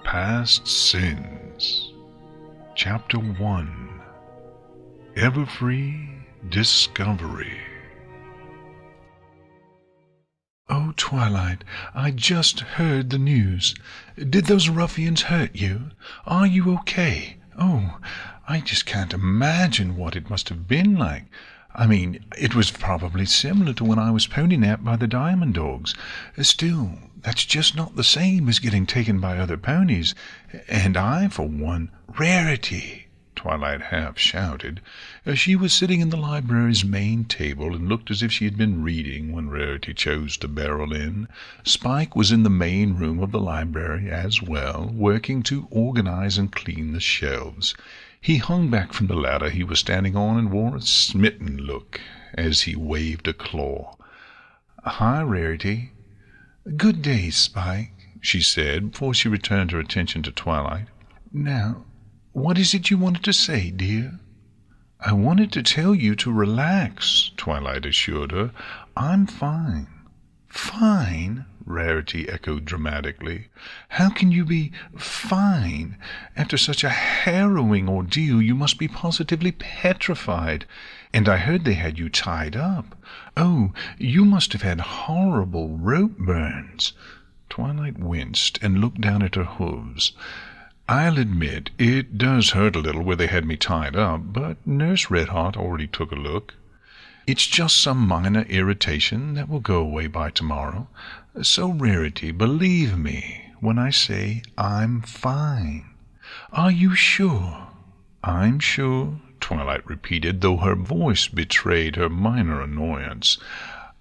Past Sins. Chapter 1. Everfree Discovery. Oh, Twilight, I just heard the news. Did those ruffians hurt you? Are you okay? Oh, I just can't imagine what it must have been like. I mean, it was probably similar to when I was pony-napped by the Diamond Dogs. Still, that's just not the same as getting taken by other ponies. And I, for one, Rarity, Twilight half shouted. She was sitting in the library's main table and looked as if she had been reading when Rarity chose to barrel in. Spike was in the main room of the library as well, working to organize and clean the shelves. He hung back from the ladder he was standing on and wore a smitten look as he waved a claw. "Hi, Rarity." "Good day, Spike," she said before she returned her attention to Twilight. "Now, what is it you wanted to say, dear?" "I wanted to tell you to relax," Twilight assured her. "I'm fine." "Fine?" Rarity echoed dramatically. "How can you be fine? After such a harrowing ordeal, you must be positively petrified. And I heard they had you tied up. Oh, you must have had horrible rope burns." Twilight winced and looked down at her hooves. "I'll admit, it does hurt a little where they had me tied up, but Nurse Redheart already took a look. It's just some minor irritation that will go away by tomorrow. So, Rarity, believe me when I say I'm fine." "Are you sure?" "I'm sure," Twilight repeated, though her voice betrayed her minor annoyance.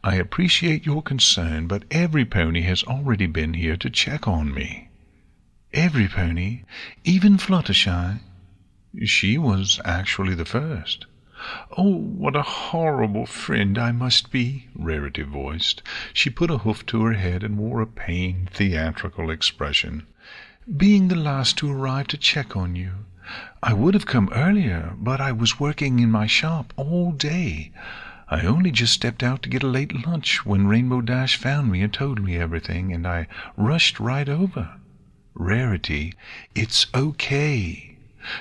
"I appreciate your concern, but every pony has already been here to check on me." "Every pony? Even Fluttershy?" "She was actually the first." "Oh, what a horrible friend I must be," Rarity voiced. She put a hoof to her head and wore a pained, theatrical expression. "Being the last to arrive to check on you. I would have come earlier, but I was working in my shop all day. I only just stepped out to get a late lunch when Rainbow Dash found me and told me everything, and I rushed right over." "Rarity, it's okay."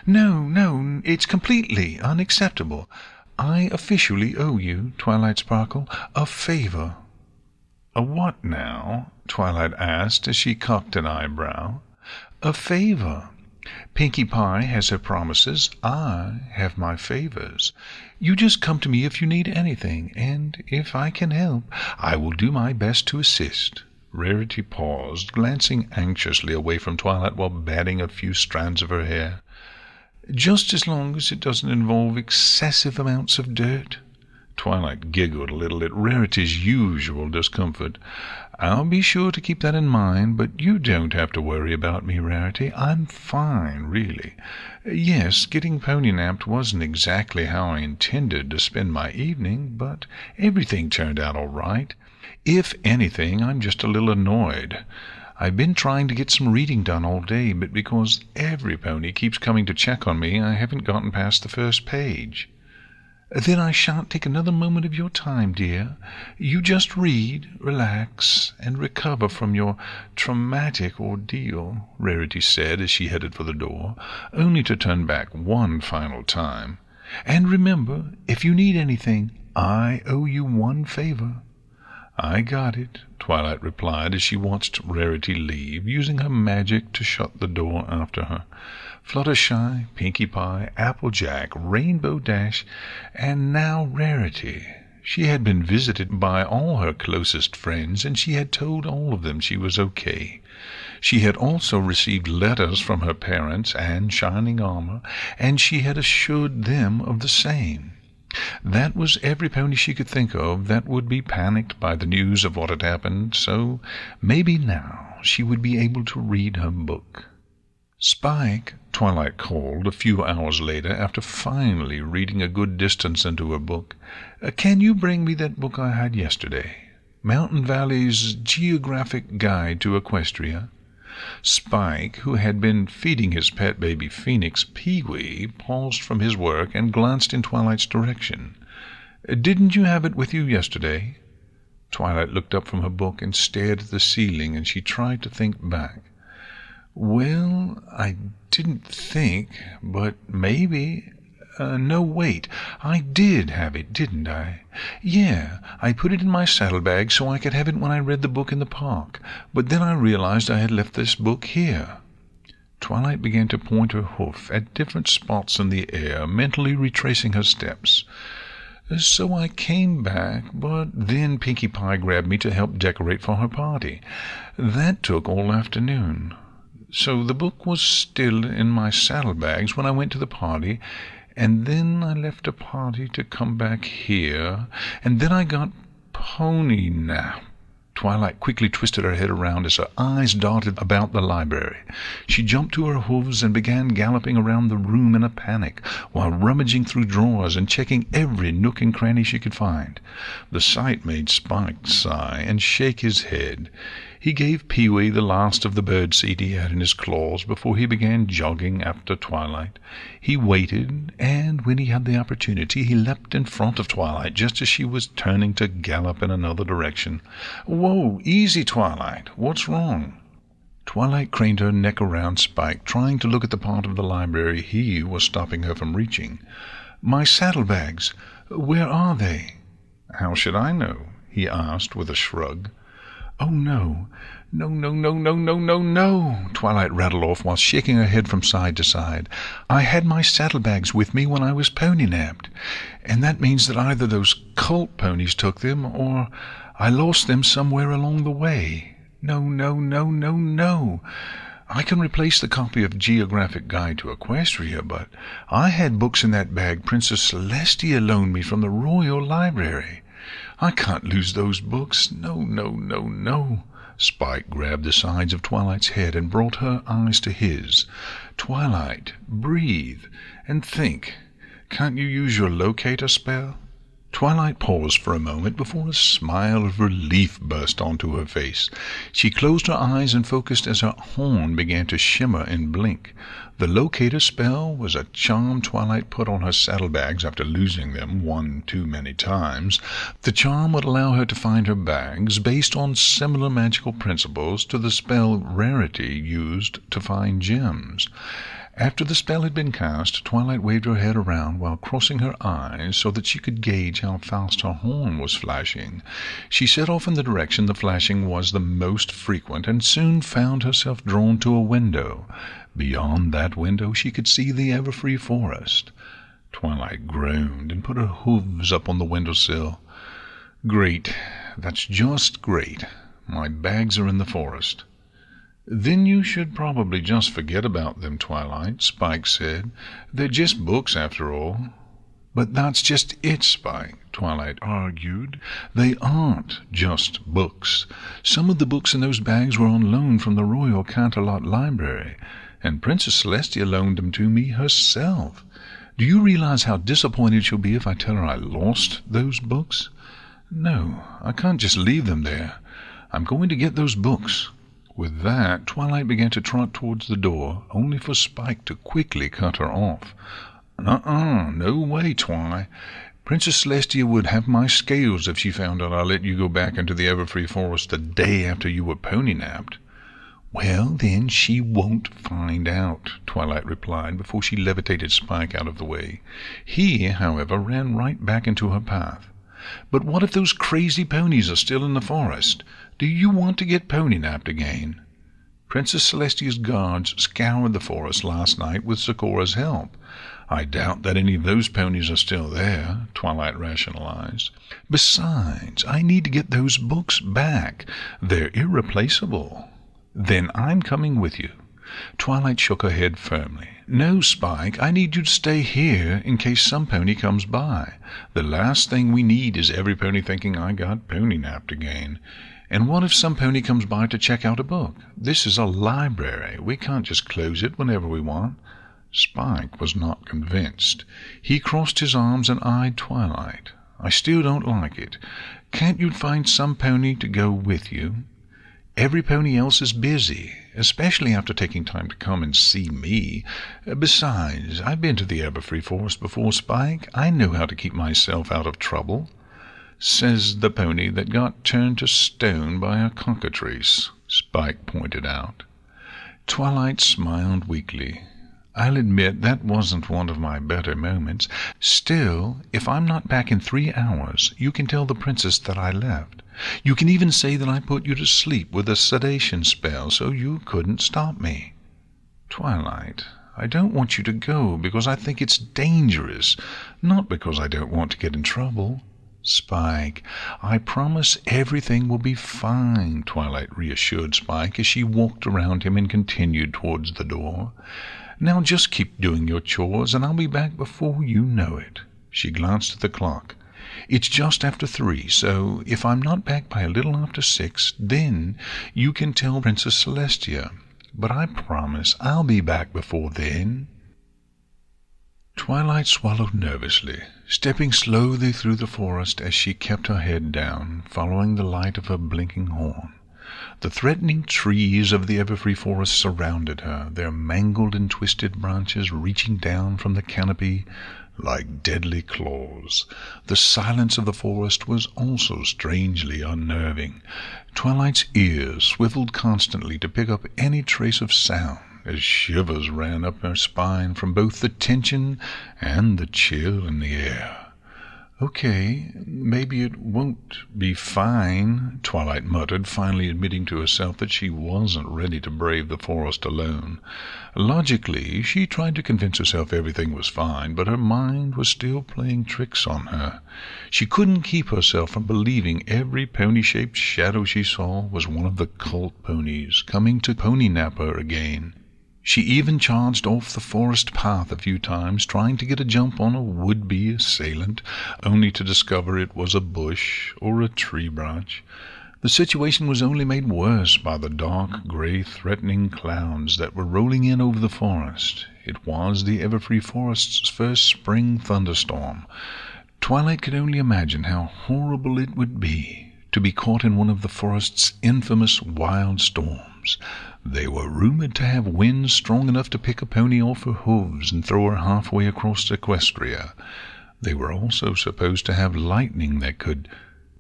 No, it's completely unacceptable. I officially owe you, Twilight Sparkle, a favor." "A what now?" Twilight asked as she cocked an eyebrow. "A favor. Pinkie Pie has her promises. I have my favors. You just come to me if you need anything, and if I can help, I will do my best to assist." Rarity paused, glancing anxiously away from Twilight while batting a few strands of her hair. "Just as long as it doesn't involve excessive amounts of dirt." Twilight giggled a little at Rarity's usual discomfort. "I'll be sure to keep that in mind, but you don't have to worry about me, Rarity. I'm fine, really. Yes, getting pony-napped wasn't exactly how I intended to spend my evening, but everything turned out all right. If anything, I'm just a little annoyed. I've been trying to get some reading done all day, but because every pony keeps coming to check on me, I haven't gotten past the first page." "Then I shan't take another moment of your time, dear. You just read, relax, and recover from your traumatic ordeal," Rarity said as she headed for the door, only to turn back one final time. "And remember, if you need anything, I owe you one favor." "I got it," Twilight replied as she watched Rarity leave, using her magic to shut the door after her. Fluttershy, Pinkie Pie, Applejack, Rainbow Dash, and now Rarity. She had been visited by all her closest friends, and she had told all of them she was okay. She had also received letters from her parents and Shining Armor, and she had assured them of the same. That was every pony she could think of that would be panicked by the news of what had happened, so maybe now she would be able to read her book. "Spike," Twilight called a few hours later after finally reading a good distance into her book, "can you bring me that book I had yesterday? Mountain Valley's Geographic Guide to Equestria?" Spike, who had been feeding his pet baby phoenix, Pee-wee, paused from his work and glanced in Twilight's direction. "Didn't you have it with you yesterday?" Twilight looked up from her book and stared at the ceiling, and she tried to think back. Well, I didn't think, but maybe... no, wait. I did have it, didn't I? Yeah, I put it in my saddlebag so I could have it when I read the book in the park. But then I realized I had left this book here. Twilight began to point her hoof at different spots in the air, mentally retracing her steps. So I came back, but then Pinkie Pie grabbed me to help decorate for her party. That took all afternoon. So the book was still in my saddlebags when I went to the party, and then I left a party to come back here, and then I got pony nap. Twilight quickly twisted her head around as her eyes darted about the library. She jumped to her hooves and began galloping around the room in a panic, while rummaging through drawers and checking every nook and cranny she could find. The sight made Spike sigh and shake his head. He gave Pee-wee the last of the birdseed he had in his claws before he began jogging after Twilight. He waited, and when he had the opportunity, he leapt in front of Twilight just as she was turning to gallop in another direction. "Whoa, easy, Twilight. What's wrong?" Twilight craned her neck around Spike, trying to look at the part of the library he was stopping her from reaching. "My saddlebags. Where are they?" "How should I know?" he asked with a shrug. "Oh, no. No, no, no, no, no, no, no," Twilight rattled off while shaking her head from side to side. "I had my saddlebags with me when I was pony-napped, and that means that either those cult ponies took them, or I lost them somewhere along the way. No, no, no, no, no. I can replace the copy of Geographic Guide to Equestria, but I had books in that bag Princess Celestia loaned me from the Royal Library. I can't lose those books. No, no, no, no." Spike grabbed the sides of Twilight's head and brought her eyes to his. "Twilight, breathe and think. Can't you use your locator spell?" Twilight paused for a moment before a smile of relief burst onto her face. She closed her eyes and focused as her horn began to shimmer and blink. The locator spell was a charm Twilight put on her saddlebags after losing them one too many times. The charm would allow her to find her bags based on similar magical principles to the spell Rarity used to find gems. After the spell had been cast, Twilight waved her head around while crossing her eyes so that she could gauge how fast her horn was flashing. She set off in the direction the flashing was the most frequent and soon found herself drawn to a window. Beyond that window she could see the Everfree forest. Twilight groaned and put her hooves up on the windowsill. "Great. That's just great. My bags are in the forest." "Then you should probably just forget about them, Twilight," Spike said. "They're just books, after all." "But that's just it, Spike," Twilight argued. "They aren't just books. Some of the books in those bags were on loan from the Royal Canterlot Library, and Princess Celestia loaned them to me herself. Do you realize how disappointed she'll be if I tell her I lost those books? No, I can't just leave them there. I'm going to get those books." With that, Twilight began to trot towards the door, only for Spike to quickly cut her off. No way, Twi. Princess Celestia would have my scales if she found out I let you go back into the Everfree forest the day after you were pony-napped." "Well, then she won't find out," Twilight replied before she levitated Spike out of the way. He, however, ran right back into her path. "But what if those crazy ponies are still in the forest? Do you want to get pony-napped again?" "Princess Celestia's guards scoured the forest last night with Zikora's help. I doubt that any of those ponies are still there," Twilight rationalized. "Besides, I need to get those books back. They're irreplaceable." "Then I'm coming with you." Twilight shook her head firmly. "No, Spike, I need you to stay here in case some pony comes by. The last thing we need is every pony thinking I got pony-napped again. And what if some pony comes by to check out a book? This is a library. We can't just close it whenever we want." Spike was not convinced. He crossed his arms and eyed Twilight. "I still don't like it. Can't you find some pony to go with you? Every pony else is busy, especially after taking time to come and see me. Besides, I've been to the Everfree forest before, Spike. I know how to keep myself out of trouble." "Says the pony that got turned to stone by a cockatrice," Spike pointed out. Twilight smiled weakly. I'll admit that wasn't one of my better moments. Still, if I'm not back in 3 hours, you can tell the princess that I left. You can even say that I put you to sleep with a sedation spell so you couldn't stop me. Twilight, I don't want you to go because I think it's dangerous, not because I don't want to get in trouble. Spike, I promise everything will be fine, Twilight reassured Spike as she walked around him and continued towards the door. Now just keep doing your chores and I'll be back before you know it. She glanced at the clock. It's just after 3, so if I'm not back by a little after 6, then you can tell Princess Celestia. But I promise I'll be back before then. Twilight swallowed nervously, stepping slowly through the forest as she kept her head down, following the light of her blinking horn. The threatening trees of the Everfree forest surrounded her, their mangled and twisted branches reaching down from the canopy like deadly claws. The silence of the forest was also strangely unnerving. Twilight's ears swiveled constantly to pick up any trace of sound, as shivers ran up her spine from both the tension and the chill in the air. Okay, maybe it won't be fine, Twilight muttered, finally admitting to herself that she wasn't ready to brave the forest alone. Logically, she tried to convince herself everything was fine, but her mind was still playing tricks on her. She couldn't keep herself from believing every pony-shaped shadow she saw was one of the cult ponies coming to pony-nap her again. She even charged off the forest path a few times, trying to get a jump on a would-be assailant, only to discover it was a bush or a tree branch. The situation was only made worse by the dark, gray, threatening clouds that were rolling in over the forest. It was the Everfree forest's first spring thunderstorm. Twilight could only imagine how horrible it would be to be caught in one of the forest's infamous wild storms. They were rumored to have winds strong enough to pick a pony off her hooves and throw her halfway across Equestria. They were also supposed to have lightning that could...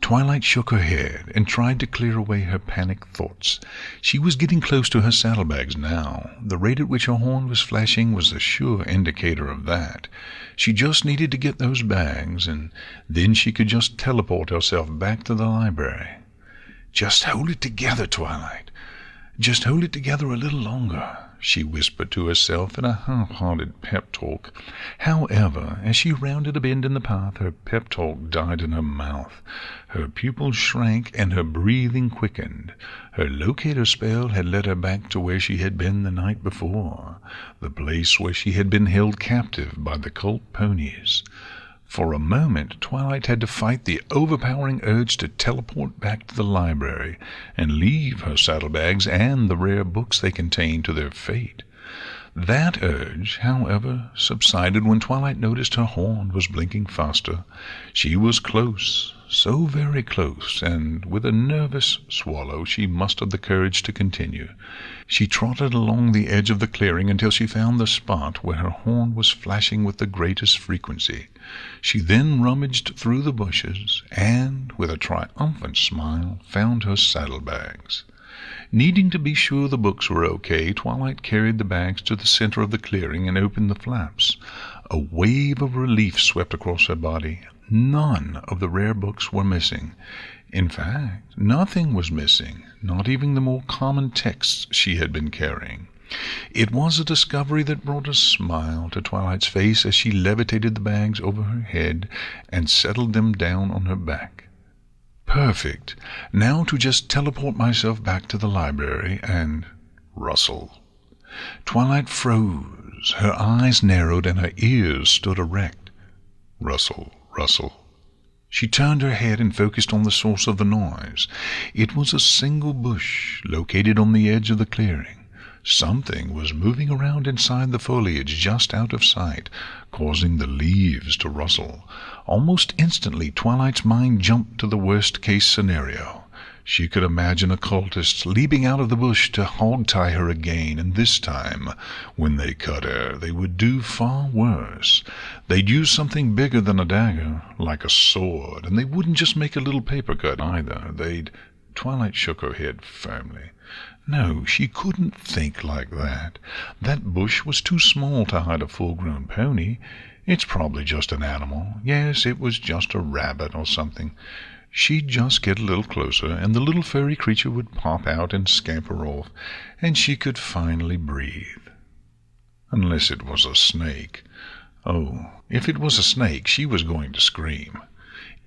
Twilight shook her head and tried to clear away her panicked thoughts. She was getting close to her saddlebags now. The rate at which her horn was flashing was a sure indicator of that. She just needed to get those bags, and then she could just teleport herself back to the library. Just hold it together, Twilight. Just hold it together a little longer, she whispered to herself in a half-hearted pep talk. However, as she rounded a bend in the path, her pep talk died in her mouth. Her pupils shrank and her breathing quickened. Her locator spell had led her back to where she had been the night before, the place where she had been held captive by the cult ponies. For a moment, Twilight had to fight the overpowering urge to teleport back to the library and leave her saddlebags and the rare books they contained to their fate. That urge, however, subsided when Twilight noticed her horn was blinking faster. She was close, so very close, and with a nervous swallow she mustered the courage to continue. She trotted along the edge of the clearing until she found the spot where her horn was flashing with the greatest frequency. She then rummaged through the bushes and, with a triumphant smile, found her saddlebags. Needing to be sure the books were okay, Twilight carried the bags to the center of the clearing and opened the flaps. A wave of relief swept across her body. None of the rare books were missing. In fact, nothing was missing, not even the more common texts she had been carrying. It was a discovery that brought a smile to Twilight's face as she levitated the bags over her head and settled them down on her back. Perfect. Now to just teleport myself back to the library and rustle. Twilight froze. Her eyes narrowed and her ears stood erect. Rustle, rustle. She turned her head and focused on the source of the noise. It was a single bush located on the edge of the clearing. Something was moving around inside the foliage just out of sight, causing the leaves to rustle. Almost instantly, Twilight's mind jumped to the worst-case scenario. She could imagine occultists leaping out of the bush to hog-tie her again, and this time, when they cut her, they would do far worse. They'd use something bigger than a dagger, like a sword, and they wouldn't just make a little paper cut either. They'd Twilight shook her head firmly. No, she couldn't think like that. That bush was too small to hide a full-grown pony. It's probably just an animal. Yes, it was just a rabbit or something. She'd just get a little closer, and the little furry creature would pop out and scamper off, and she could finally breathe. Unless it was a snake. Oh, if it was a snake, she was going to scream.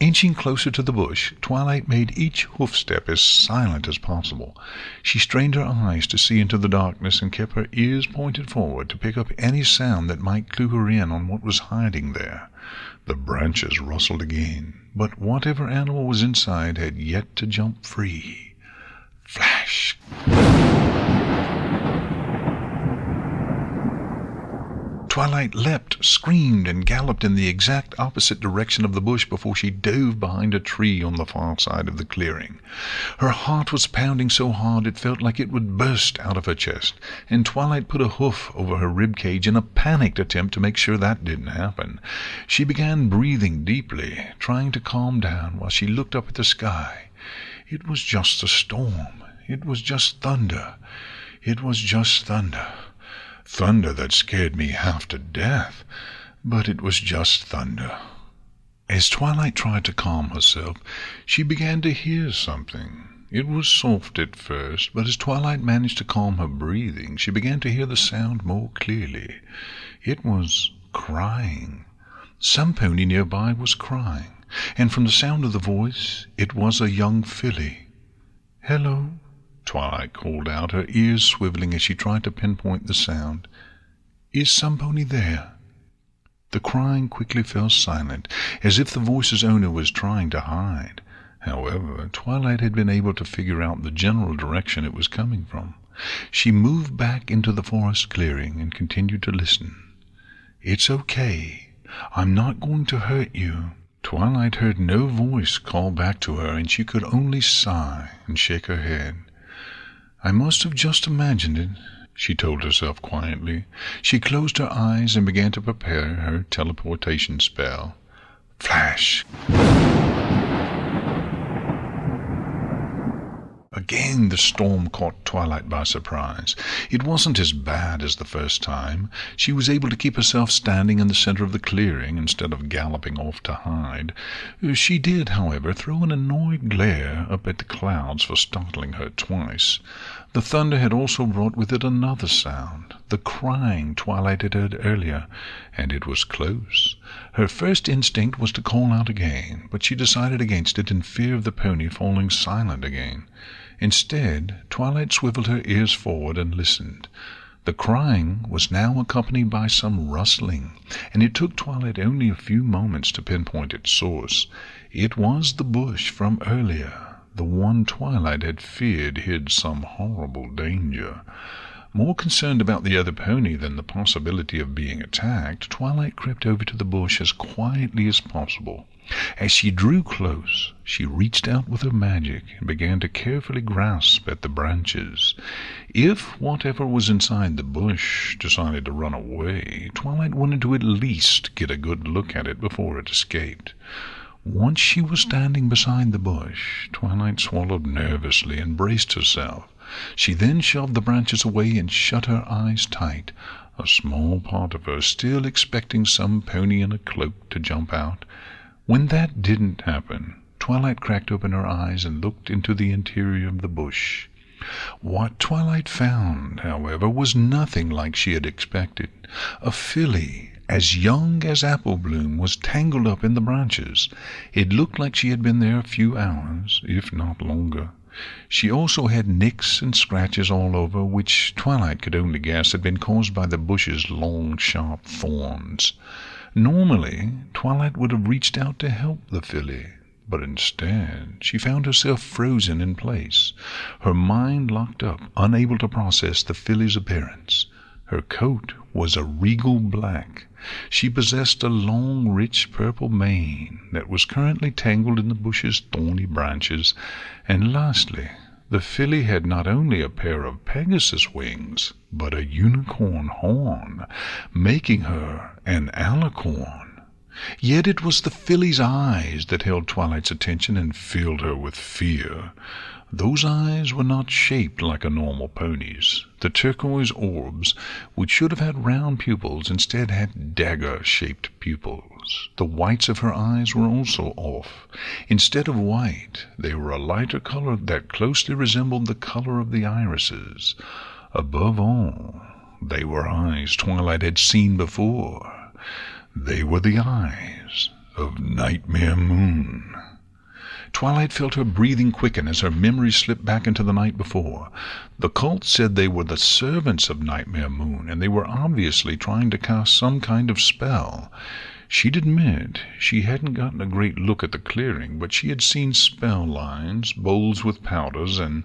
Inching closer to the bush, Twilight made each hoof step as silent as possible. She strained her eyes to see into the darkness and kept her ears pointed forward to pick up any sound that might clue her in on what was hiding there. The branches rustled again, but whatever animal was inside had yet to jump free. Flash! Twilight leapt, screamed, and galloped in the exact opposite direction of the bush before she dove behind a tree on the far side of the clearing. Her heart was pounding so hard it felt like it would burst out of her chest, and Twilight put a hoof over her rib cage in a panicked attempt to make sure that didn't happen. She began breathing deeply, trying to calm down while she looked up at the sky. It was just a storm. It was just thunder. It was just thunder. Thunder that scared me half to death, but it was just thunder. As Twilight tried to calm herself, she began to hear something. It was soft at first, but as Twilight managed to calm her breathing, she began to hear the sound more clearly. It was crying. Some pony nearby was crying, and from the sound of the voice, it was a young filly. "Hello," Twilight called out, her ears swiveling as she tried to pinpoint the sound. "Is some pony there?" The crying quickly fell silent, as if the voice's owner was trying to hide. However, Twilight had been able to figure out the general direction it was coming from. She moved back into the forest clearing and continued to listen. "It's okay. I'm not going to hurt you." Twilight heard no voice call back to her, and she could only sigh and shake her head. "I must have just imagined it," she told herself quietly. She closed her eyes and began to prepare her teleportation spell. Flash! Again the storm caught Twilight by surprise. It wasn't as bad as the first time. She was able to keep herself standing in the center of the clearing instead of galloping off to hide. She did, however, throw an annoyed glare up at the clouds for startling her twice. The thunder had also brought with it another sound, the crying Twilight had heard earlier, and it was close. Her first instinct was to call out again, but she decided against it in fear of the pony falling silent again. Instead, Twilight swiveled her ears forward and listened. The crying was now accompanied by some rustling, and it took Twilight only a few moments to pinpoint its source. It was the bush from earlier, the one Twilight had feared hid some horrible danger. More concerned about the other pony than the possibility of being attacked, Twilight crept over to the bush as quietly as possible. As she drew close, she reached out with her magic and began to carefully grasp at the branches. If whatever was inside the bush decided to run away, Twilight wanted to at least get a good look at it before it escaped. Once she was standing beside the bush, Twilight swallowed nervously and braced herself. She then shoved the branches away and shut her eyes tight, a small part of her still expecting some pony in a cloak to jump out. When that didn't happen, Twilight cracked open her eyes and looked into the interior of the bush. What Twilight found, however, was nothing like she had expected. A filly, as young as Apple Bloom, was tangled up in the branches. It looked like she had been there a few hours, if not longer. She also had nicks and scratches all over, which Twilight could only guess had been caused by the bush's long, sharp thorns. Normally, Twilight would have reached out to help the filly, but instead she found herself frozen in place, her mind locked up, unable to process the filly's appearance. Her coat was a regal black. She possessed a long, rich purple mane that was currently tangled in the bush's thorny branches, and lastly, the filly had not only a pair of Pegasus wings, but a unicorn horn, making her an alicorn. Yet it was the filly's eyes that held Twilight's attention and filled her with fear. Those eyes were not shaped like a normal pony's. The turquoise orbs, which should have had round pupils, instead had dagger-shaped pupils. The whites of her eyes were also off. Instead of white, they were a lighter color that closely resembled the color of the irises. Above all, they were eyes Twilight had seen before. They were the eyes of Nightmare Moon. Twilight felt her breathing quicken as her memory slipped back into the night before. The cult said they were the servants of Nightmare Moon, and they were obviously trying to cast some kind of spell. She'd admit she hadn't gotten a great look at the clearing, but she had seen spell lines, bowls with powders, and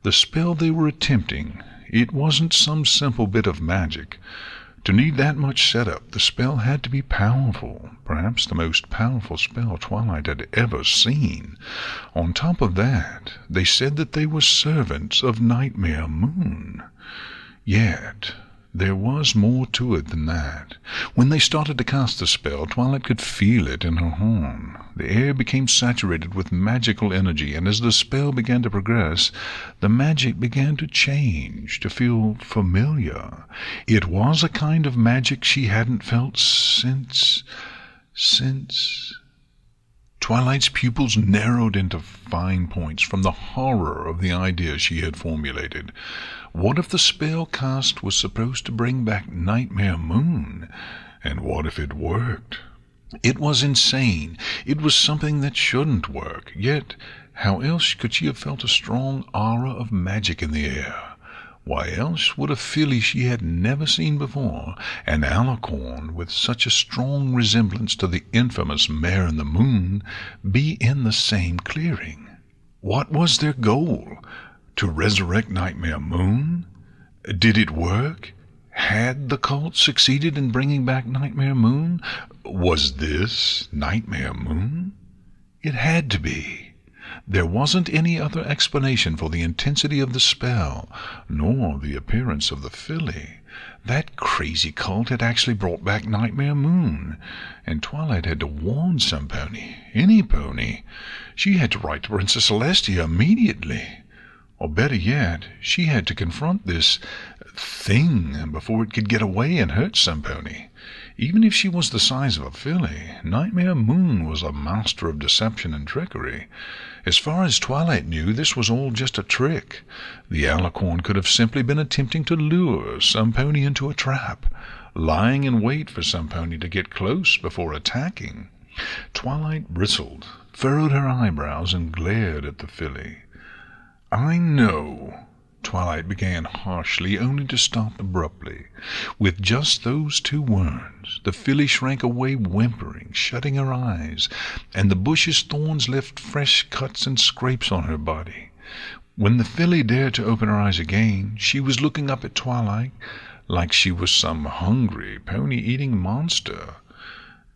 the spell they were attempting, it wasn't some simple bit of magic. To need that much setup, the spell had to be powerful, perhaps the most powerful spell Twilight had ever seen. On top of that, they said that they were servants of Nightmare Moon. Yet, there was more to it than that. When they started to cast the spell, Twilight could feel it in her horn. The air became saturated with magical energy, and as the spell began to progress, the magic began to change, to feel familiar. It was a kind of magic she hadn't felt since... Twilight's pupils narrowed into fine points from the horror of the idea she had formulated. What if the spell cast was supposed to bring back Nightmare Moon? And what if it worked? It was insane. It was something that shouldn't work. Yet, how else could she have felt a strong aura of magic in the air? Why else would a filly she had never seen before, an alicorn with such a strong resemblance to the infamous Mare in the Moon, be in the same clearing? What was their goal? To resurrect Nightmare Moon? Did it work? Had the cult succeeded in bringing back Nightmare Moon? Was this Nightmare Moon? It had to be. There wasn't any other explanation for the intensity of the spell, nor the appearance of the filly. That crazy cult had actually brought back Nightmare Moon, and Twilight had to warn some pony, any pony. She had to write to Princess Celestia immediately. Or better yet, she had to confront this thing before it could get away and hurt some pony. Even if she was the size of a filly, Nightmare Moon was a master of deception and trickery. As far as Twilight knew, this was all just a trick. The alicorn could have simply been attempting to lure some pony into a trap, lying in wait for some pony to get close before attacking. Twilight bristled, furrowed her eyebrows, and glared at the filly. "I know," Twilight began harshly, only to stop abruptly. With just those two words, the filly shrank away whimpering, shutting her eyes, and the bush's thorns left fresh cuts and scrapes on her body. When the filly dared to open her eyes again, she was looking up at Twilight like she was some hungry, pony-eating monster.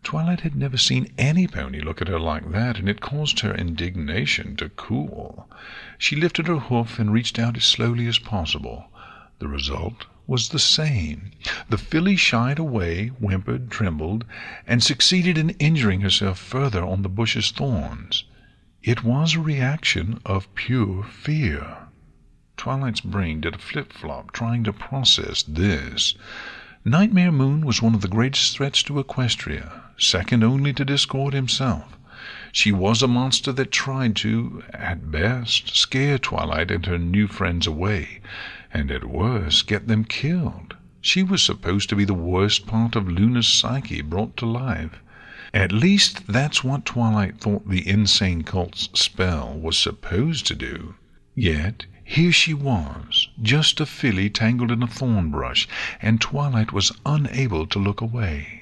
Twilight had never seen any pony look at her like that, and it caused her indignation to cool. She lifted her hoof and reached out as slowly as possible. The result was the same. The filly shied away, whimpered, trembled, and succeeded in injuring herself further on the bush's thorns. It was a reaction of pure fear. Twilight's brain did a flip-flop trying to process this. Nightmare Moon was one of the greatest threats to Equestria, second only to Discord himself. She was a monster that tried to, at best, scare Twilight and her new friends away, and at worst get them killed. She was supposed to be the worst part of Luna's psyche brought to life. At least that's what Twilight thought the insane cult's spell was supposed to do. Yet here she was, just a filly tangled in a thorn brush, and Twilight was unable to look away.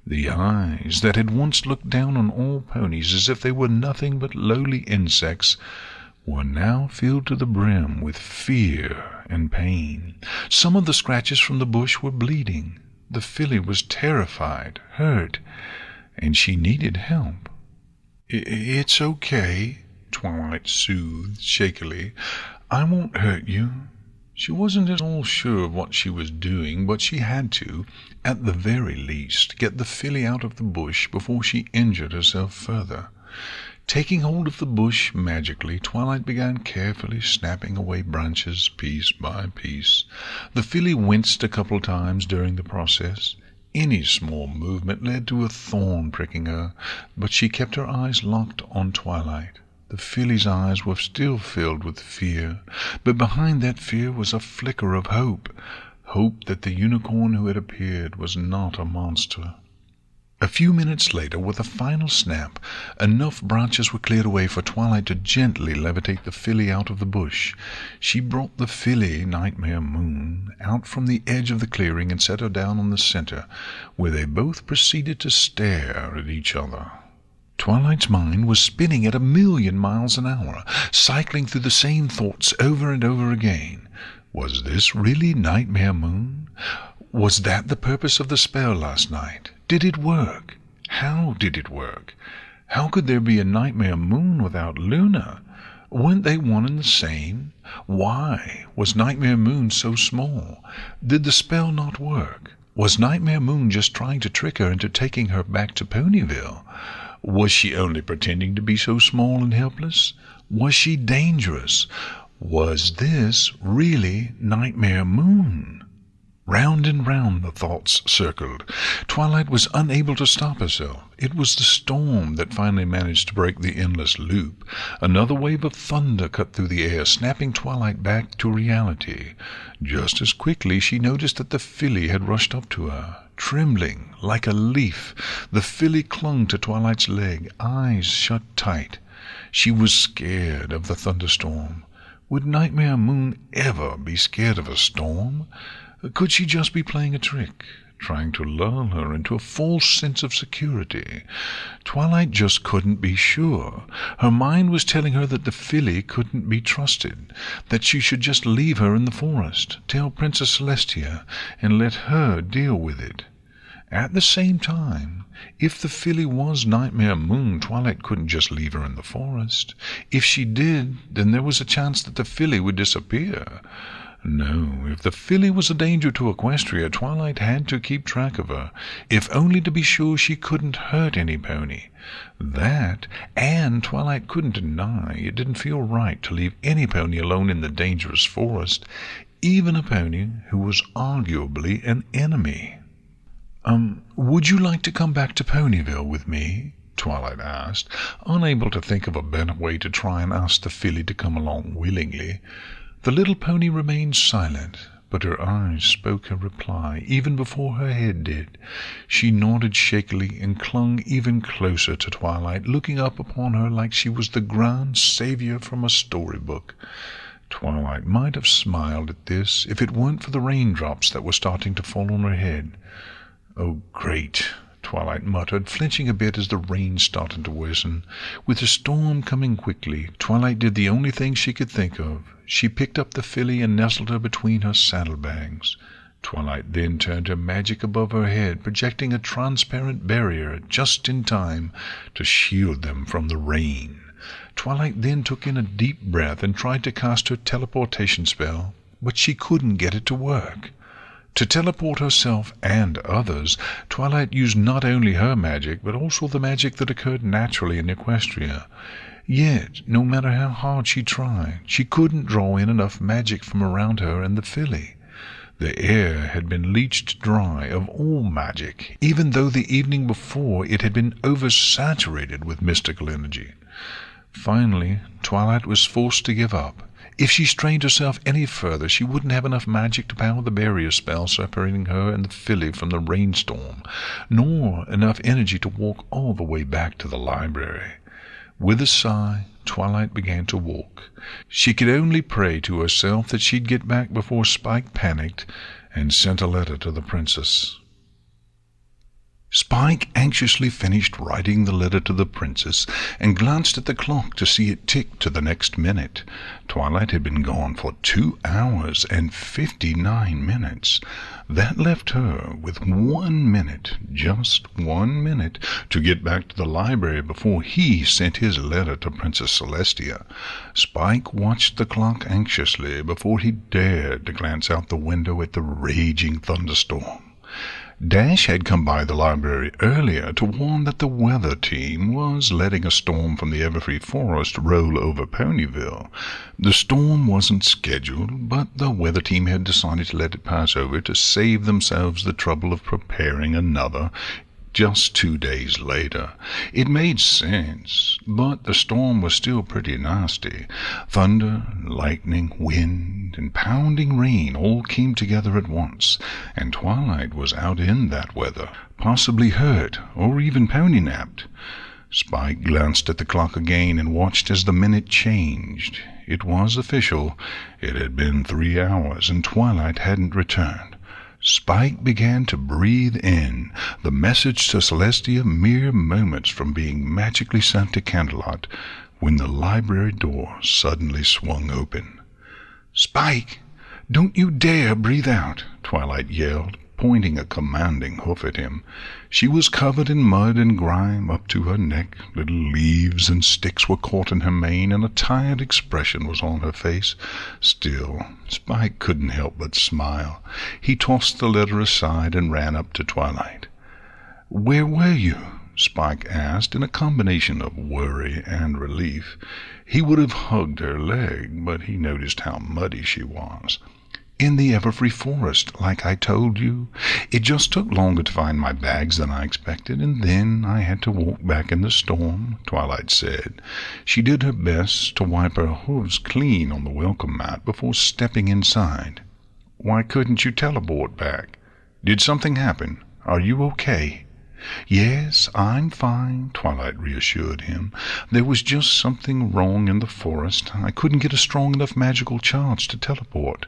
The eyes that had once looked down on all ponies as if they were nothing but lowly insects were now filled to the brim with fear and pain. Some of the scratches from the bush were bleeding. The filly was terrified, hurt, and she needed help. "It's okay," Twilight soothed shakily. "I won't hurt you. She wasn't at all sure of what she was doing, but she had to, at the very least, get the filly out of the bush before she injured herself further. Taking hold of the bush magically, Twilight began carefully snapping away branches piece by piece. The filly winced a couple times during the process. Any small movement led to a thorn pricking her, but she kept her eyes locked on Twilight. The filly's eyes were still filled with fear, but behind that fear was a flicker of hope. Hope that the unicorn who had appeared was not a monster. A few minutes later, with a final snap, enough branches were cleared away for Twilight to gently levitate the filly out of the bush. She brought the filly, Nightmare Moon, out from the edge of the clearing and set her down on the center, where they both proceeded to stare at each other. Twilight's mind was spinning at 1,000,000 miles an hour, cycling through the same thoughts over and over again. Was this really Nightmare Moon? Was that the purpose of the spell last night? Did it work? How did it work? How could there be a Nightmare Moon without Luna? Weren't they one and the same? Why was Nightmare Moon so small? Did the spell not work? Was Nightmare Moon just trying to trick her into taking her back to Ponyville? Was she only pretending to be so small and helpless? Was she dangerous? Was this really Nightmare Moon? Round and round the thoughts circled. Twilight was unable to stop herself. It was the storm that finally managed to break the endless loop. Another wave of thunder cut through the air, snapping Twilight back to reality. Just as quickly she noticed that the filly had rushed up to her. Trembling like a leaf, the filly clung to Twilight's leg, eyes shut tight. She was scared of the thunderstorm. Would Nightmare Moon ever be scared of a storm? Could she just be playing a trick, trying to lull her into a false sense of security? Twilight just couldn't be sure. Her mind was telling her that the filly couldn't be trusted, that she should just leave her in the forest, tell Princess Celestia, and let her deal with it. At the same time, if the filly was Nightmare Moon, Twilight couldn't just leave her in the forest. If she did, then there was a chance that the filly would disappear. No, if the filly was a danger to Equestria, Twilight had to keep track of her, if only to be sure she couldn't hurt any pony. That, and Twilight couldn't deny it didn't feel right to leave any pony alone in the dangerous forest, even a pony who was arguably an enemy. Would you like to come back to Ponyville with me?" Twilight asked, unable to think of a better way to try and ask the filly to come along willingly. The little pony remained silent, but her eyes spoke a reply, even before her head did. She nodded shakily and clung even closer to Twilight, looking up upon her like she was the grand savior from a storybook. Twilight might have smiled at this if it weren't for the raindrops that were starting to fall on her head. "Oh, great," Twilight muttered, flinching a bit as the rain started to worsen. With the storm coming quickly, Twilight did the only thing she could think of. She picked up the filly and nestled her between her saddlebags. Twilight then turned her magic above her head, projecting a transparent barrier just in time to shield them from the rain. Twilight then took in a deep breath and tried to cast her teleportation spell, but she couldn't get it to work. To teleport herself and others, Twilight used not only her magic, but also the magic that occurred naturally in Equestria. Yet, no matter how hard she tried, she couldn't draw in enough magic from around her and the filly. The air had been leached dry of all magic, even though the evening before it had been oversaturated with mystical energy. Finally, Twilight was forced to give up. If she strained herself any further, she wouldn't have enough magic to power the barrier spell separating her and the filly from the rainstorm, nor enough energy to walk all the way back to the library. With a sigh, Twilight began to walk. She could only pray to herself that she'd get back before Spike panicked and sent a letter to the princess. Spike anxiously finished writing the letter to the princess and glanced at the clock to see it tick to the next minute. Twilight had been gone for 2 hours and 59 minutes. That left her with 1 minute, just 1 minute, to get back to the library before he sent his letter to Princess Celestia. Spike watched the clock anxiously before he dared to glance out the window at the raging thunderstorm. Dash had come by the library earlier to warn that the weather team was letting a storm from the Everfree forest roll over Ponyville. The storm wasn't scheduled, but the weather team had decided to let it pass over to save themselves the trouble of preparing another just 2 days later. It made sense, but the storm was still pretty nasty. Thunder, lightning, wind, and pounding rain all came together at once, and Twilight was out in that weather, possibly hurt or even pony-napped. Spike glanced at the clock again and watched as the minute changed. It was official. It had been 3 hours, and Twilight hadn't returned. Spike began to breathe in the message to Celestia mere moments from being magically sent to Canterlot when the library door suddenly swung open. "Spike, don't you dare breathe out!" Twilight yelled, pointing a commanding hoof at him. She was covered in mud and grime up to her neck. Little leaves and sticks were caught in her mane, and a tired expression was on her face. Still, Spike couldn't help but smile. He tossed the letter aside and ran up to Twilight. "Where were you?" Spike asked, in a combination of worry and relief. He would have hugged her leg, but he noticed how muddy she was. "In the Everfree forest, like I told you. It just took longer to find my bags than I expected, and then I had to walk back in the storm," Twilight said. She did her best to wipe her hooves clean on the welcome mat before stepping inside. "Why couldn't you teleport back? Did something happen? Are you okay?" "Yes, I'm fine," Twilight reassured him. "There was just something wrong in the forest. I couldn't get a strong enough magical charge to teleport.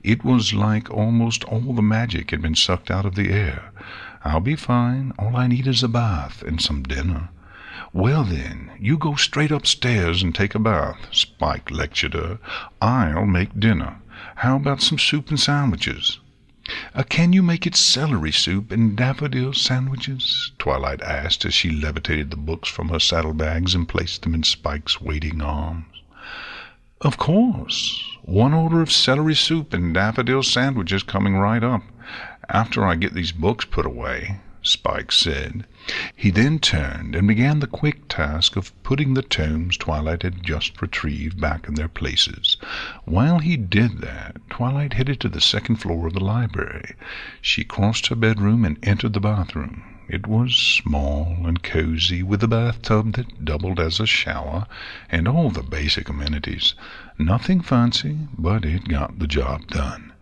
It was like almost all the magic had been sucked out of the air. I'll be fine. All I need is a bath and some dinner." "Well then, you go straight upstairs and take a bath," Spike lectured her. "I'll make dinner. How about some soup and sandwiches?" "Can you make it celery soup and daffodil sandwiches?" Twilight asked as she levitated the books from her saddlebags and placed them in Spike's waiting arms. "Of course. 1 order of celery soup and daffodil sandwiches coming right up, after I get these books put away," Spike said. He then turned and began the quick task of putting the tomes Twilight had just retrieved back in their places. While he did that, Twilight headed to the second floor of the library. She crossed her bedroom and entered the bathroom. It was small and cozy, with a bathtub that doubled as a shower, and all the basic amenities. Nothing fancy, but it got the job done.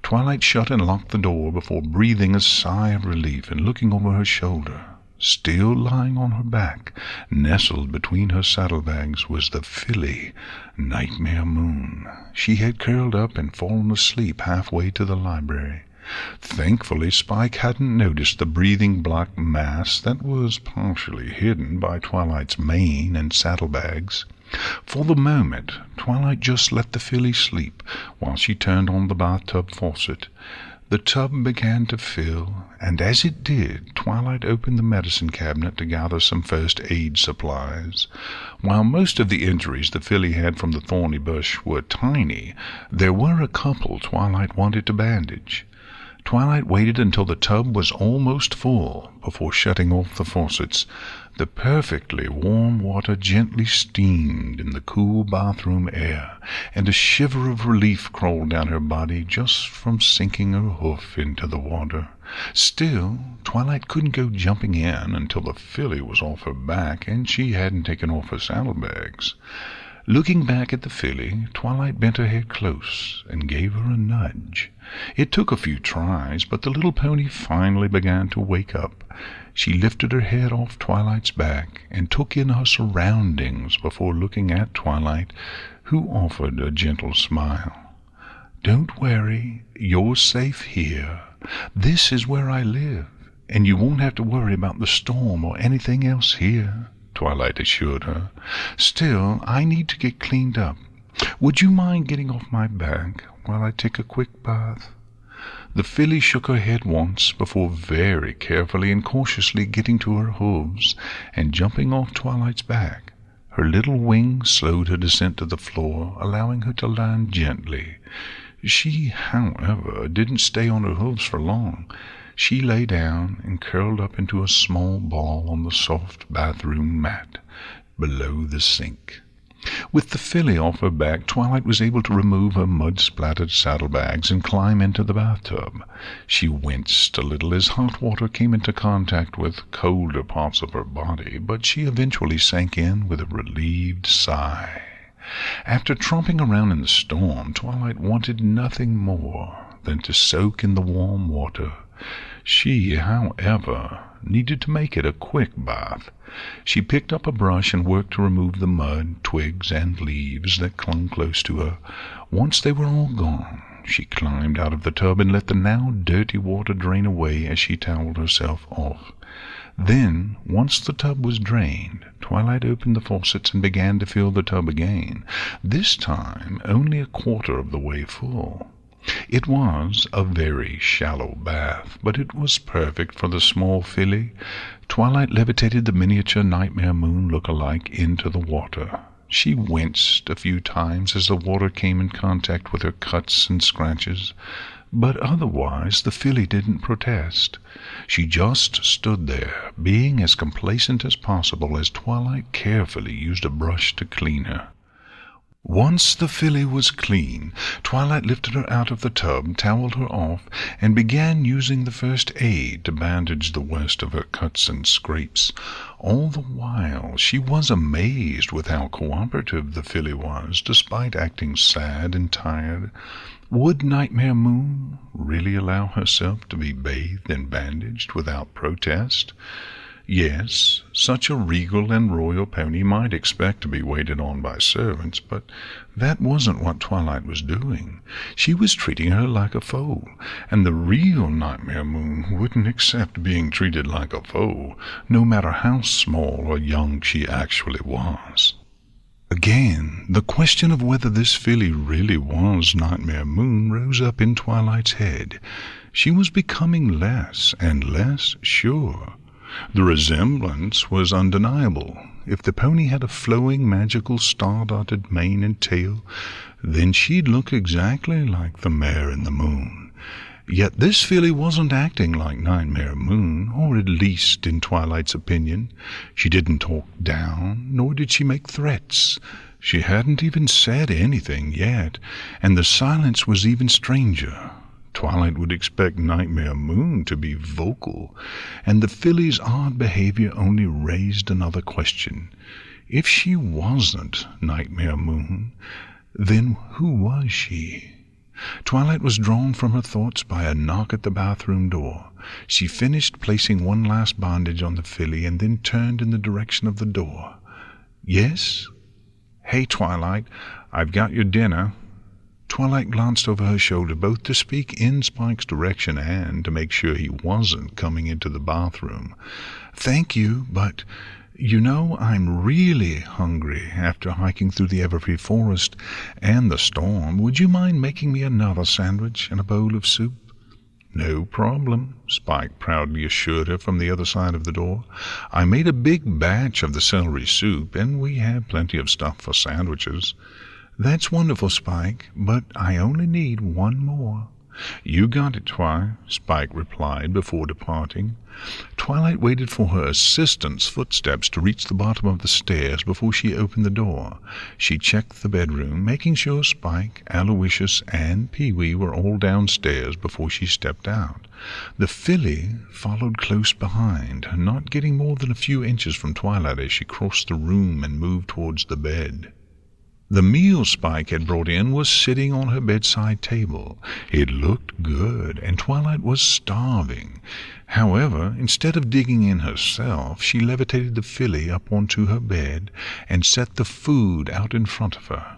Twilight shut and locked the door before breathing a sigh of relief and looking over her shoulder. Still lying on her back, nestled between her saddlebags, was the filly, Nightmare Moon. She had curled up and fallen asleep halfway to the library. Thankfully, Spike hadn't noticed the breathing black mass that was partially hidden by Twilight's mane and saddlebags. For the moment, Twilight just let the filly sleep while she turned on the bathtub faucet. The tub began to fill, and as it did, Twilight opened the medicine cabinet to gather some first aid supplies. While most of the injuries the filly had from the thorny bush were tiny, there were a couple Twilight wanted to bandage. Twilight waited until the tub was almost full before shutting off the faucets. The perfectly warm water gently steamed in the cool bathroom air, and a shiver of relief crawled down her body just from sinking her hoof into the water. Still, Twilight couldn't go jumping in until the filly was off her back and she hadn't taken off her saddlebags. Looking back at the filly, Twilight bent her head close and gave her a nudge. It took a few tries, but the little pony finally began to wake up. She lifted her head off Twilight's back and took in her surroundings before looking at Twilight, who offered a gentle smile. "Don't worry, you're safe here. This is where I live. and you won't have to worry about the storm or anything else here," Twilight assured her. "Still, I need to get cleaned up. Would you mind getting off my back while I take a quick bath?" The filly shook her head once before very carefully and cautiously getting to her hooves and jumping off Twilight's back. Her little wings slowed her descent to the floor, allowing her to land gently. She, however, didn't stay on her hooves for long. She lay down and curled up into a small ball on the soft bathroom mat below the sink. With the filly off her back, Twilight was able to remove her mud-splattered saddlebags and climb into the bathtub. She winced a little as hot water came into contact with colder parts of her body, but she eventually sank in with a relieved sigh. After tromping around in the storm, Twilight wanted nothing more than to soak in the warm water. She, however, needed to make it a quick bath. She picked up a brush and worked to remove the mud, twigs, and leaves that clung close to her. Once they were all gone, she climbed out of the tub and let the now dirty water drain away as she toweled herself off. Then, once the tub was drained, Twilight opened the faucets and began to fill the tub again, this time only a quarter of the way full. It was a very shallow bath, but it was perfect for the small filly. Twilight levitated the miniature Nightmare Moon look-alike into the water. She winced a few times as the water came in contact with her cuts and scratches, but otherwise the filly didn't protest. She just stood there, being as complacent as possible as Twilight carefully used a brush to clean her. Once the filly was clean, Twilight lifted her out of the tub, toweled her off, and began using the first aid to bandage the worst of her cuts and scrapes. All the while she was amazed with how cooperative the filly was, despite acting sad and tired. Would Nightmare Moon really allow herself to be bathed and bandaged without protest? Yes, such a regal and royal pony might expect to be waited on by servants, but that wasn't what Twilight was doing. She was treating her like a foe, and the real Nightmare Moon wouldn't accept being treated like a foe, no matter how small or young she actually was. Again, the question of whether this filly really was Nightmare Moon rose up in Twilight's head. She was becoming less and less sure. The resemblance was undeniable. If the pony had a flowing, magical, star-dotted mane and tail, then she'd look exactly like the Mare in the Moon. Yet this filly wasn't acting like Nightmare Moon, or at least in Twilight's opinion. She didn't talk down, nor did she make threats. She hadn't even said anything yet, and the silence was even stranger. Twilight would expect Nightmare Moon to be vocal, and the filly's odd behavior only raised another question. If she wasn't Nightmare Moon, then who was she? Twilight was drawn from her thoughts by a knock at the bathroom door. She finished placing one last bandage on the filly and then turned in the direction of the door. "Yes?" "Hey, Twilight, I've got your dinner." Twilight glanced over her shoulder, both to speak in Spike's direction and to make sure he wasn't coming into the bathroom. "Thank you, but you know I'm really hungry after hiking through the Everfree forest and the storm. Would you mind making me another sandwich and a bowl of soup?" "No problem," Spike proudly assured her from the other side of the door. "I made a big batch of the celery soup, and we have plenty of stuff for sandwiches." "That's wonderful, Spike, but I only need one more." "You got it, Twi," Spike replied before departing. Twilight waited for her assistant's footsteps to reach the bottom of the stairs before she opened the door. She checked the bedroom, making sure Spike, Aloysius, and Pee-wee were all downstairs before she stepped out. The filly followed close behind, not getting more than a few inches from Twilight as she crossed the room and moved towards the bed. The meal Spike had brought in was sitting on her bedside table. It looked good, and Twilight was starving. However, instead of digging in herself, she levitated the filly up onto her bed and set the food out in front of her.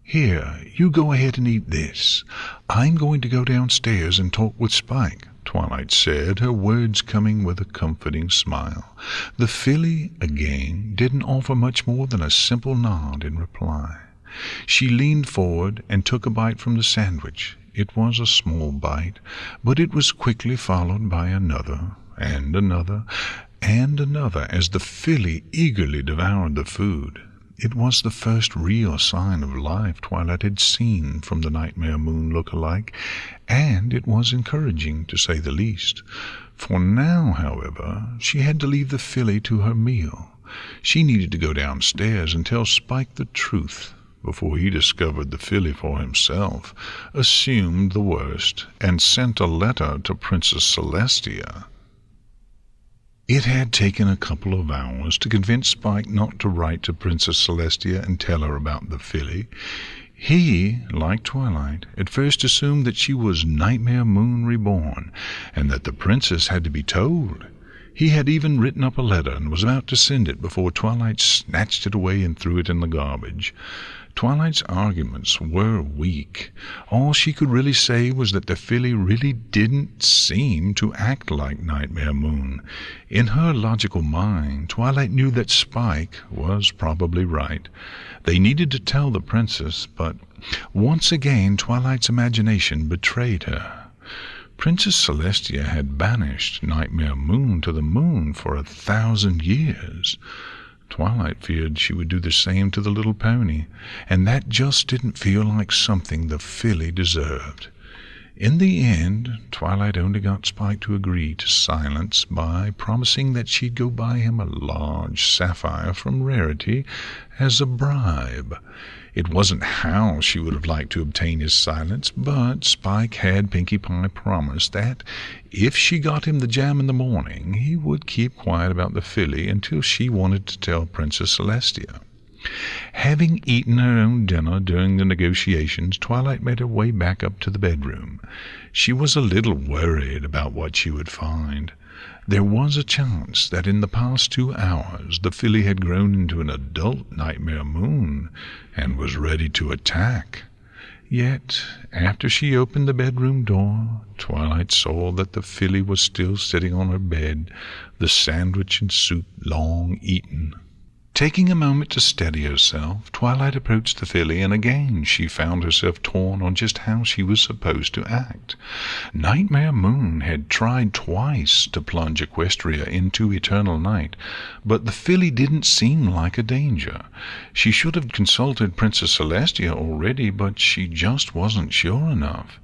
"Here, you go ahead and eat this. I'm going to go downstairs and talk with Spike." Twilight said, her words coming with a comforting smile. The filly, again, didn't offer much more than a simple nod in reply. She leaned forward and took a bite from the sandwich. It was a small bite, but it was quickly followed by another, and another, and another, as the filly eagerly devoured the food. It was the first real sign of life Twilight had seen from the Nightmare Moon look-alike, and it was encouraging, to say the least. For now, however, she had to leave the filly to her meal. She needed to go downstairs and tell Spike the truth before he discovered the filly for himself, assumed the worst, and sent a letter to Princess Celestia. It had taken a couple of hours to convince Spike not to write to Princess Celestia and tell her about the filly. He, like Twilight, at first assumed that she was Nightmare Moon reborn, and that the princess had to be told. He had even written up a letter and was about to send it before Twilight snatched it away and threw it in the garbage. Twilight's arguments were weak. All she could really say was that the filly really didn't seem to act like Nightmare Moon. In her logical mind, Twilight knew that Spike was probably right. They needed to tell the princess, but once again Twilight's imagination betrayed her. Princess Celestia had banished Nightmare Moon to the moon for 1,000 years. Twilight feared she would do the same to the little pony, and that just didn't feel like something the filly deserved. In the end, Twilight only got Spike to agree to silence by promising that she'd go buy him a large sapphire from Rarity as a bribe. It wasn't how she would have liked to obtain his silence, but Spike had Pinkie Pie promised that if she got him the jam in the morning, he would keep quiet about the filly until she wanted to tell Princess Celestia. Having eaten her own dinner during the negotiations, Twilight made her way back up to the bedroom. She was a little worried about what she would find. There was a chance that in the past 2 hours the filly had grown into an adult Nightmare Moon and was ready to attack. Yet, after she opened the bedroom door, Twilight saw that the filly was still sitting on her bed, the sandwich and soup long eaten. Taking a moment to steady herself, Twilight approached the filly, and again she found herself torn on just how she was supposed to act. Nightmare Moon had tried twice to plunge Equestria into eternal night, but the filly didn't seem like a danger. She should have consulted Princess Celestia already, but she just wasn't sure enough.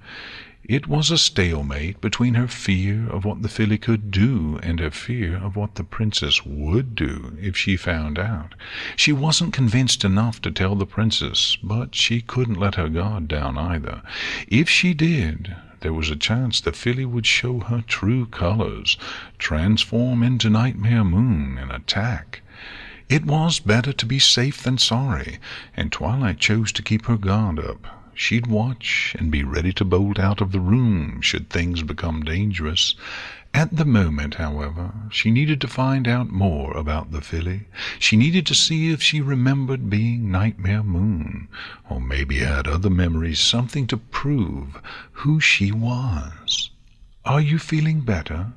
It was a stalemate between her fear of what the filly could do and her fear of what the princess would do if she found out. She wasn't convinced enough to tell the princess, but she couldn't let her guard down either. If she did, there was a chance the filly would show her true colors, transform into Nightmare Moon, and attack. It was better to be safe than sorry, and Twilight chose to keep her guard up. She'd watch and be ready to bolt out of the room should things become dangerous. At the moment, however, she needed to find out more about the filly. She needed to see if she remembered being Nightmare Moon, or maybe had other memories, something to prove who she was. "Are you feeling better?"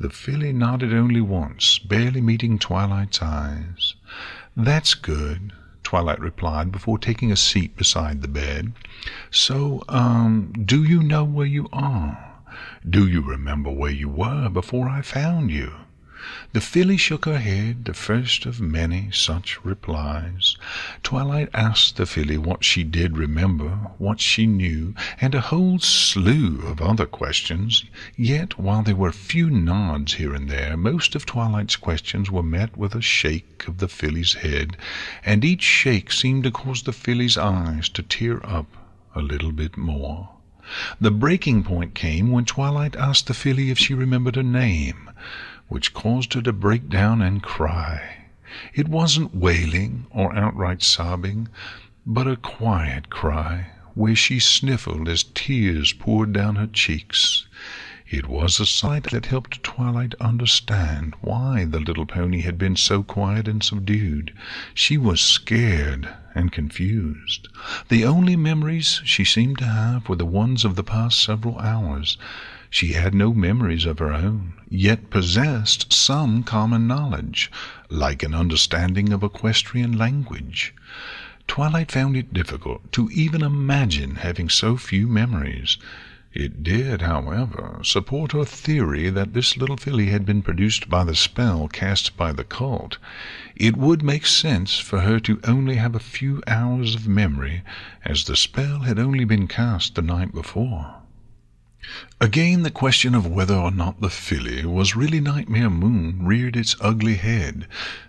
The filly nodded only once, barely meeting Twilight's eyes. "That's good," Twilight replied before taking a seat beside the bed. "So, do you know where you are? Do you remember where you were before I found you?" The filly shook her head, the first of many such replies. Twilight asked the filly what she did remember, what she knew, and a whole slew of other questions. Yet, while there were few nods here and there, most of Twilight's questions were met with a shake of the filly's head, and each shake seemed to cause the filly's eyes to tear up a little bit more. The breaking point came when Twilight asked the filly if she remembered her name, which caused her to break down and cry. It wasn't wailing or outright sobbing, but a quiet cry, where she sniffled as tears poured down her cheeks. It was a sight that helped Twilight understand why the little pony had been so quiet and subdued. She was scared and confused. The only memories she seemed to have were the ones of the past several hours. She had no memories of her own, yet possessed some common knowledge, like an understanding of equestrian language. Twilight found it difficult to even imagine having so few memories. It did, however, support her theory that this little filly had been produced by the spell cast by the cult. It would make sense for her to only have a few hours of memory, as the spell had only been cast the night before. Again, the question of whether or not the filly was really Nightmare Moon reared its ugly head,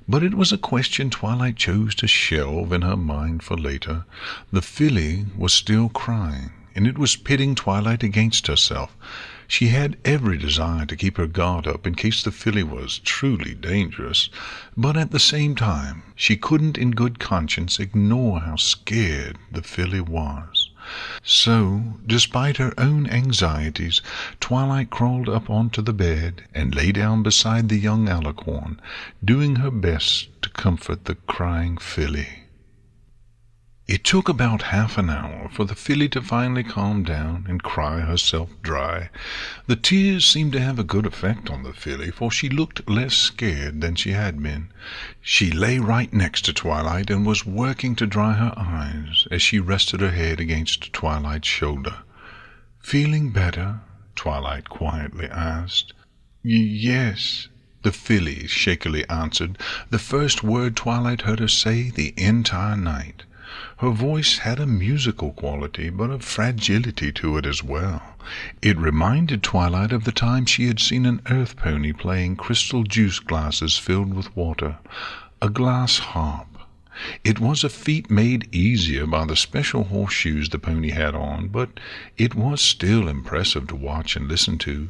but it was a question Twilight chose to shelve in her mind for later. The filly was still crying, and it was pitting Twilight against herself. She had every desire to keep her guard up in case the filly was truly dangerous, but at the same time she couldn't in good conscience ignore how scared the filly was. So, despite her own anxieties, Twilight crawled up onto the bed and lay down beside the young alicorn, doing her best to comfort the crying filly. It took about half an hour for the filly to finally calm down and cry herself dry. The tears seemed to have a good effect on the filly, for she looked less scared than she had been. She lay right next to Twilight and was working to dry her eyes as she rested her head against Twilight's shoulder. "Feeling better?" Twilight quietly asked. "Yes," the filly shakily answered, the first word Twilight heard her say the entire night. Her voice had a musical quality, but a fragility to it as well. It reminded Twilight of the time she had seen an earth pony playing crystal juice glasses filled with water, a glass harp. It was a feat made easier by the special horseshoes the pony had on, but it was still impressive to watch and listen to.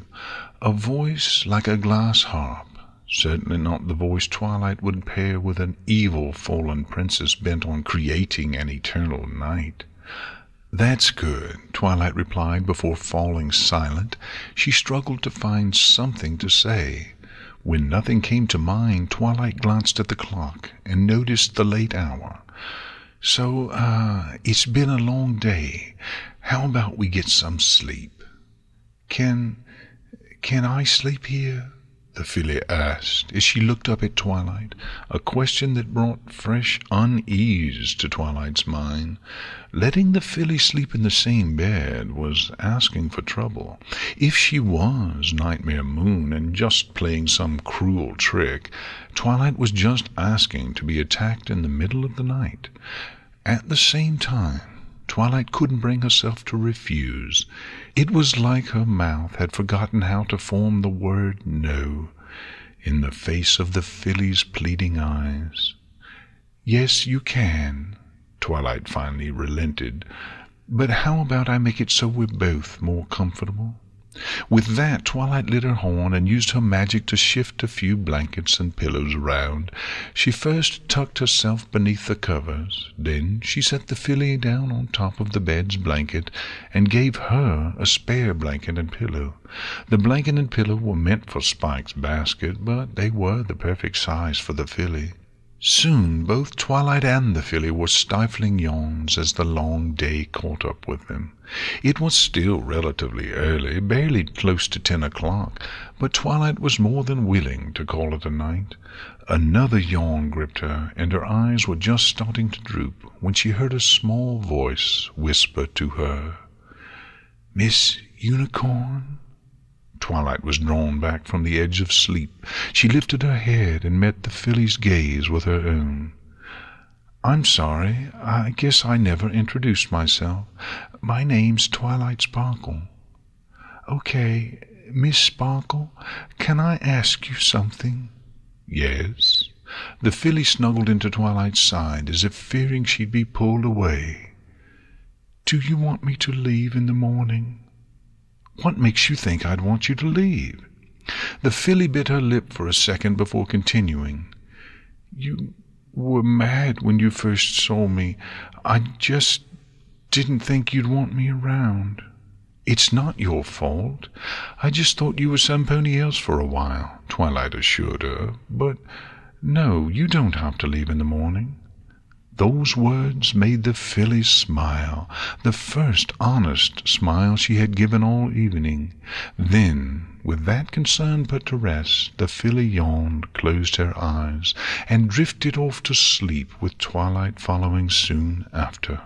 A voice like a glass harp. Certainly not the voice Twilight would pair with an evil fallen princess bent on creating an eternal night. "That's good," Twilight replied before falling silent. She struggled to find something to say. When nothing came to mind, Twilight glanced at the clock and noticed the late hour. "So, it's been a long day. How about we get some sleep?" Can I sleep here?" the filly asked as she looked up at Twilight, a question that brought fresh unease to Twilight's mind. Letting the filly sleep in the same bed was asking for trouble. If she was Nightmare Moon and just playing some cruel trick, Twilight was just asking to be attacked in the middle of the night. At the same time, Twilight couldn't bring herself to refuse. It was like her mouth had forgotten how to form the word no in the face of the filly's pleading eyes. "Yes, you can," Twilight finally relented. "But how about I make it so we're both more comfortable?" With that, Twilight lit her horn and used her magic to shift a few blankets and pillows around. She first tucked herself beneath the covers. Then she set the filly down on top of the bed's blanket and gave her a spare blanket and pillow. The blanket and pillow were meant for Spike's basket, but they were the perfect size for the filly. Soon both Twilight and the filly were stifling yawns as the long day caught up with them. It was still relatively early, barely close to 10 o'clock, but Twilight was more than willing to call it a night. Another yawn gripped her, and her eyes were just starting to droop when she heard a small voice whisper to her, "Miss Unicorn?" Twilight was drawn back from the edge of sleep. She lifted her head and met the filly's gaze with her own. "I'm sorry. I guess I never introduced myself. My name's Twilight Sparkle." "Okay, Miss Sparkle, can I ask you something?" "Yes." The filly snuggled into Twilight's side as if fearing she'd be pulled away. "Do you want me to leave in the morning?" "What makes you think I'd want you to leave?" The filly bit her lip for a second before continuing. "You were mad when you first saw me. I just didn't think you'd want me around." "It's not your fault. I just thought you were some pony else for a while," Twilight assured her. "But no, you don't have to leave in the morning." Those words made the filly smile, the first honest smile she had given all evening. Then, with that concern put to rest, the filly yawned, closed her eyes, and drifted off to sleep, with twilight following soon after.